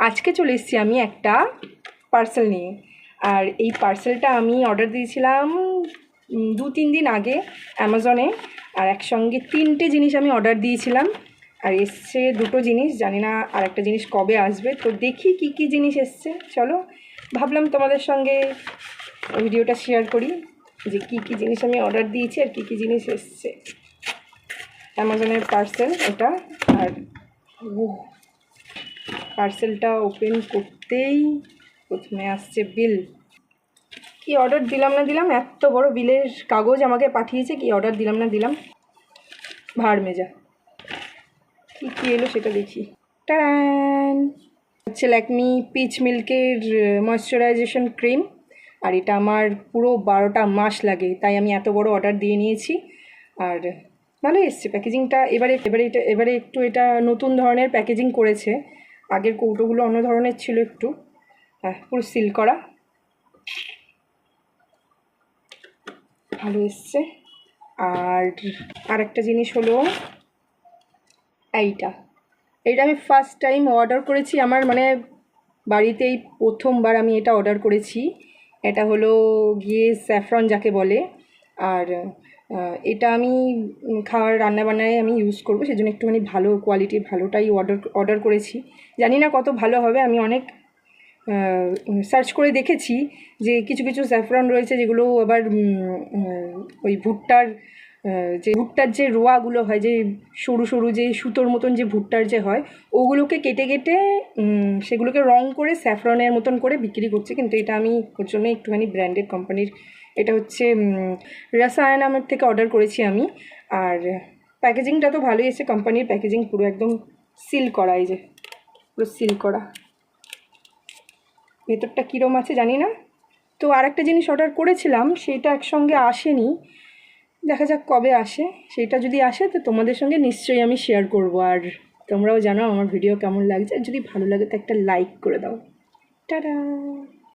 আজকে চলে এসেছি আমি একটা পার্সেল নিয়ে। আর এই পার্সেলটা আমি অর্ডার দিয়েছিলাম 2-3 দিন আগে অ্যামাজনে। আর একসঙ্গে 3টে জিনিস আমি অর্ডার দিয়েছিলাম, আর এসছে 2টো জিনিস। জানি না আর একটা জিনিস কবে আসবে, তো দেখি কি কি জিনিস এসছে। চলো, ভাবলাম তোমাদের সঙ্গে ভিডিওটা শেয়ার করি যে কি কি জিনিস আমি অর্ডার দিয়েছি আর কি কি জিনিস এসছে। অ্যামাজনের পার্সেল এটা। আর পার্সেলটা ওপেন করতেই প্রথমে আসছে বিল। কি অর্ডার দিলাম না দিলাম, এত বড় বিলের কাগজ আমাকে পাঠিয়েছে, কি অর্ডার দিলাম না দিলাম, ভাড় মেজা। কী কী এলো সেটা দেখি। টান হচ্ছে ল্যাকমি পিচ মিল্কের ময়শ্চারাইজেশন ক্রিম। আর এটা আমার পুরো 12টা মাস লাগে, তাই আমি এত বড় অর্ডার দিয়ে নিয়েছি। আর ভালো এসছে প্যাকেজিংটা। এবারে একটু এটা নতুন ধরনের প্যাকেজিং করেছে। আগের কৌটোগুলো অন্য ধরনের ছিল একটু। হ্যাঁ, পুরো সিল করা, ভালো এসছে। আর একটা জিনিস হলো এইটা আমি ফার্স্ট টাইম অর্ডার করেছি। আমার মানে বাড়িতেই প্রথমবার আমি এটা অর্ডার করেছি। এটা হলো গিয়ে স্যাফরন যাকে বলে। আর এটা আমি খাওয়ার রান্নাবান্নায় আমি ইউজ করবো, সেজন্য একটুখানি ভালো কোয়ালিটির ভালোটাই অর্ডার করেছি। জানি না কত ভালো হবে। আমি অনেক সার্চ করে দেখেছি যে কিছু কিছু স্যাফরন রয়েছে যেগুলো আবার ওই ভুট্টার যে রোয়াগুলো হয়, যে সরু সরু যে সুতোর মতন যে ভুট্টার যে হয়, ওগুলোকে কেটে কেটে সেগুলোকে রং করে স্যাফরনের মতন করে বিক্রি করছে। কিন্তু এটা আমি ওর জন্য একটুখানি ব্র্যান্ডেড কোম্পানির, এটা হচ্ছে রসায়নামের থেকে অর্ডার করেছি আমি। আর প্যাকেজিংটা তো ভালোই এসেছে, কোম্পানির প্যাকেজিং পুরো একদম সিল করা, এই যে পুরো সিল করা। ভেতরটা কীরম আছে জানি না। তো আর একটা জিনিস অর্ডার করেছিলাম, সেটা একসঙ্গে আসেনি, দেখা যাক কবে আসে। সেটা যদি আসে তো তোমাদের সঙ্গে নিশ্চয়ই আমি শেয়ার করব। আর তোমরাও জানো আমার ভিডিও কেমন লাগছে, যদি ভালো লাগে তো একটা লাইক করে দাও। টাটা।